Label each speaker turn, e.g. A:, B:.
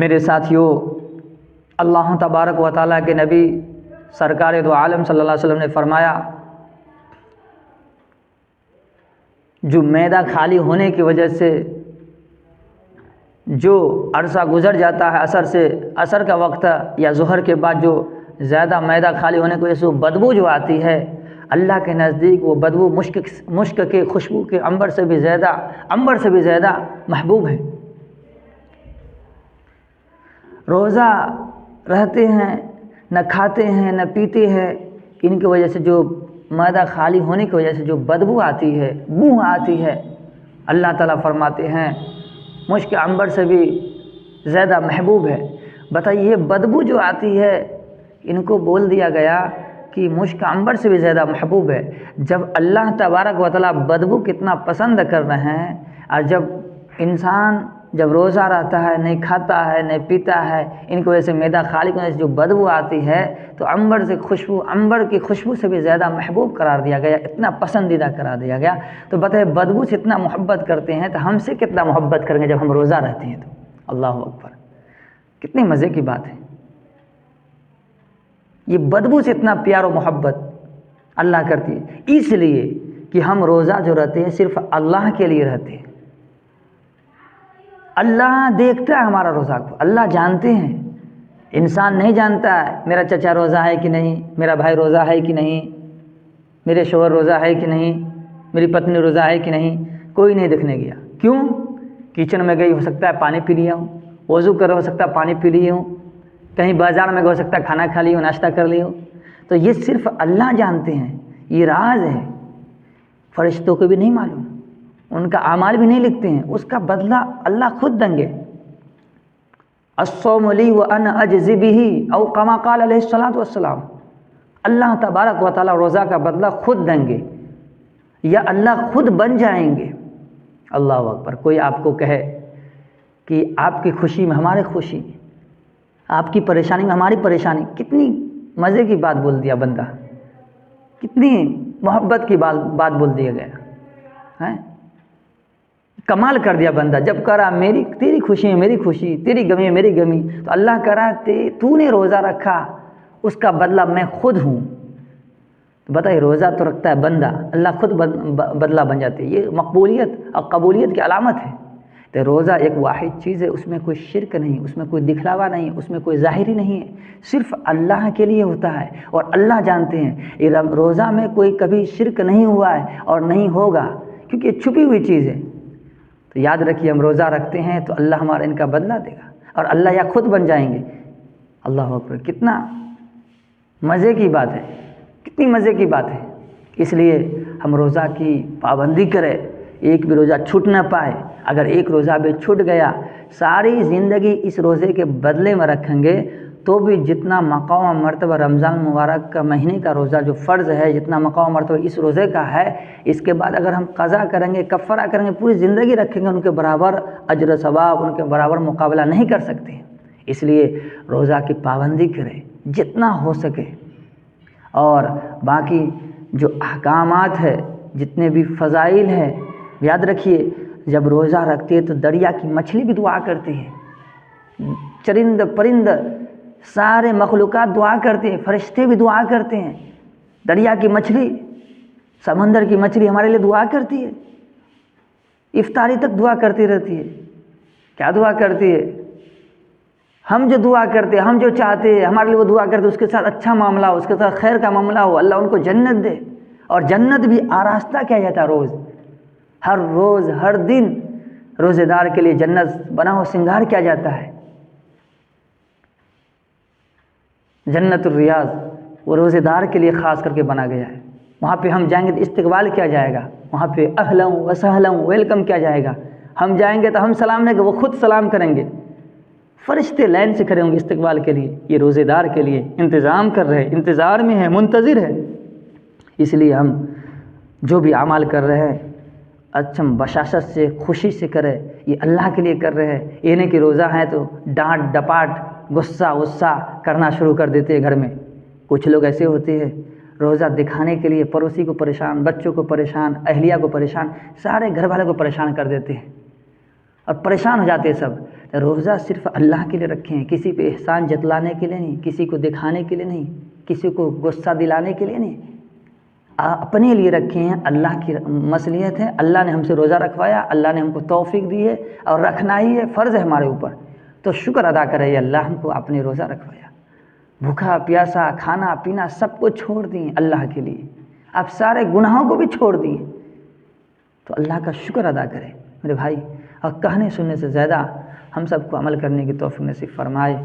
A: میرے ساتھیوں، اللہ تبارک و تعالیٰ کے نبی سرکار دو عالم صلی اللہ علیہ وسلم نے فرمایا، جو معدہ خالی ہونے کی وجہ سے جو عرصہ گزر جاتا ہے عصر کا وقت یا ظہر کے بعد جو زیادہ معدہ خالی ہونے کی وجہ سے وہ بدبو جو آتی ہے، اللہ کے نزدیک وہ بدبو مشک کے خوشبو کے عنبر سے بھی زیادہ محبوب ہے۔ روزہ رہتے ہیں، نہ کھاتے ہیں نہ پیتے ہیں، ان کی وجہ سے جو معدہ خالی ہونے کی وجہ سے جو بدبو آتی ہے، بو آتی ہے، اللہ تعالیٰ فرماتے ہیں مشک عنبر سے بھی زیادہ محبوب ہے۔ بتائیے یہ بدبو جو آتی ہے، ان کو بول دیا گیا کہ مشک عنبر سے بھی زیادہ محبوب ہے۔ جب اللہ تبارک و تعالیٰ بدبو کتنا پسند کر رہے ہیں، اور جب انسان جب روزہ رہتا ہے، نہیں کھاتا ہے نہیں پیتا ہے، ان کی وجہ سے معدہ خالی کی وجہ سے جو بدبو آتی ہے، تو عنبر کی خوشبو سے بھی زیادہ محبوب قرار دیا گیا، اتنا پسندیدہ قرار دیا گیا۔ تو بتائیے بدبو سے اتنا محبت کرتے ہیں تو ہم سے کتنا محبت کریں گے جب ہم روزہ رہتے ہیں تو؟ اللہ اکبر، کتنی مزے کی بات ہے۔ یہ بدبو سے اتنا پیار و محبت اللہ کرتی ہے، اس لیے کہ ہم روزہ جو رہتے ہیں صرف اللہ کے لیے رہتے ہیں۔ اللہ دیکھتا ہے ہمارا روزہ کو، اللہ جانتے ہیں، انسان نہیں جانتا ہے میرا چچا روزہ ہے کہ نہیں، میرا بھائی روزہ ہے کہ نہیں، میرے شوہر روزہ ہے کہ نہیں، میری پتنی روزہ ہے کہ نہیں، کوئی نہیں دیکھنے گیا۔ کیوں؟ کچن میں گئی، ہو سکتا ہے پانی پی لیا ہوں، وضو کر ہو سکتا ہے پانی پی لیے ہوں، کہیں بازار میں گئے ہو سکتا ہے کھانا کھا لی ہوں، ناشتہ کر لی ہوں۔ تو یہ صرف اللہ جانتے ہیں، یہ راز ہے، فرشتوں کو بھی نہیں معلوم، ان کا اعمال بھی نہیں لکھتے ہیں، اس کا بدلہ اللہ خود دیں گے۔ الصوم لی وانا اجزی بہ او کما قال علیہ الصلوۃ والسلام، اللہ تبارک و تعالی روزہ کا بدلہ خود دیں گے یا اللہ خود بن جائیں گے۔ اللہ اکبر۔ کوئی آپ کو کہے کہ آپ کی خوشی میں ہماری خوشی، آپ کی پریشانی میں ہماری پریشانی، کتنی مزے کی بات بول دیا بندہ، کتنی محبت کی بات بول دیا گیا ہے، کمال کر دیا بندہ۔ جب کرا تیری خوشی ہے میری خوشی، تیری غمی ہے میری غمی، تو اللہ کرا تو نے روزہ رکھا، اس کا بدلہ میں خود ہوں۔ تو بتائیے روزہ تو رکھتا ہے بندہ، اللہ خود بدلہ بن جاتی ہے۔ یہ مقبولیت اور قبولیت کی علامت ہے۔ تو روزہ ایک واحد چیز ہے، اس میں کوئی شرک نہیں، اس میں کوئی دکھلاوا نہیں، اس میں کوئی ظاہری نہیں ہے، صرف اللہ کے لیے ہوتا ہے، اور اللہ جانتے ہیں یہ روزہ میں کوئی کبھی شرک نہیں ہوا ہے اور نہیں ہوگا، کیونکہ یہ چھپی ہوئی چیز ہے۔ تو یاد رکھیے ہم روزہ رکھتے ہیں تو اللہ ہمارا ان کا بدلہ دے گا، اور اللہ یا خود بن جائیں گے۔ اللہ اکبر، کتنا مزے کی بات ہے، کتنی مزے کی بات ہے۔ اس لیے ہم روزہ کی پابندی کریں، ایک بھی روزہ چھوٹ نہ پائے۔ اگر ایک روزہ بھی چھوٹ گیا، ساری زندگی اس روزے کے بدلے میں رکھیں گے تو بھی جتنا مقام و مرتبہ رمضان مبارک کا مہینے کا روزہ جو فرض ہے، جتنا مقام و مرتبہ اس روزے کا ہے، اس کے بعد اگر ہم قضا کریں گے، کفارہ کریں گے، پوری زندگی رکھیں گے، ان کے برابر اجر و ثواب، ان کے برابر مقابلہ نہیں کر سکتے۔ اس لیے روزہ کی پابندی کریں جتنا ہو سکے، اور باقی جو احکامات ہے، جتنے بھی فضائل ہیں، یاد رکھیے جب روزہ رکھتے ہیں تو دریا کی مچھلی بھی دعا کرتی ہے، چرند پرند سارے مخلوقات دعا کرتے ہیں، فرشتے بھی دعا کرتے ہیں، دریا کی مچھلی، سمندر کی مچھلی ہمارے لیے دعا کرتی ہے، افطاری تک دعا کرتی رہتی ہے۔ کیا دعا کرتی ہے؟ ہم جو دعا کرتے ہیں، ہم جو چاہتے ہیں ہمارے لیے وہ دعا کرتے ہیں، اس کے ساتھ اچھا معاملہ ہو، اس کے ساتھ خیر کا معاملہ ہو، اللہ ان کو جنت دے، اور جنت بھی آراستہ کیا جاتا ہے روز ہر دن روزے دار کے لیے جنت بنا ہو سنگار کیا جاتا ہے۔ جنت الریاض وہ روزے دار کے لیے خاص کر کے بنا گیا ہے، وہاں پہ ہم جائیں گے تو استقبال کیا جائے گا، وہاں پہ اہلا و سہلا ویلکم کیا جائے گا، ہم جائیں گے تو ہم سلام نہیں کہ وہ خود سلام کریں گے، فرشتے لائن سے کھڑے ہوں گے استقبال کے لیے، یہ روزے دار کے لیے انتظام کر رہے ہیں، انتظار میں ہے، منتظر ہے۔ اس لیے ہم جو بھی اعمال کر رہے ہیں اچھا بشاشت سے، خوشی سے کرے، یہ اللہ کے لیے کر رہے ہیں، یہ نہیں کہ روزہ ہے تو ڈانٹ ڈپاٹ غصہ کرنا شروع کر دیتے ہیں گھر میں۔ کچھ لوگ ایسے ہوتے ہیں روزہ دکھانے کے لیے پڑوسی کو پریشان، بچوں کو پریشان، اہلیہ کو پریشان، سارے گھر والوں کو پریشان کر دیتے ہیں، اور پریشان ہو جاتے ہیں سب۔ روزہ صرف اللہ کے لیے رکھے ہیں، کسی پہ احسان جتلانے کے لیے نہیں، کسی کو دکھانے کے لیے نہیں، کسی کو غصہ دلانے کے لیے نہیں، اپنے لیے رکھے ہیں، اللہ کی مصلحت ہے، اللہ نے ہم سے روزہ رکھوایا، اللہ نے ہم کو توفیق دی ہے اور رکھنا ہی ہے، فرض ہے ہمارے اوپر، تو شکر ادا کرے اللہ ہم کو اپنے روزہ رکھوایا، بھوکا پیاسا کھانا پینا سب کو چھوڑ دیں اللہ کے لیے، آپ سارے گناہوں کو بھی چھوڑ دیں، تو اللہ کا شکر ادا کرے میرے بھائی، اور کہنے سننے سے زیادہ ہم سب کو عمل کرنے کی توفیق نصیب فرمائے۔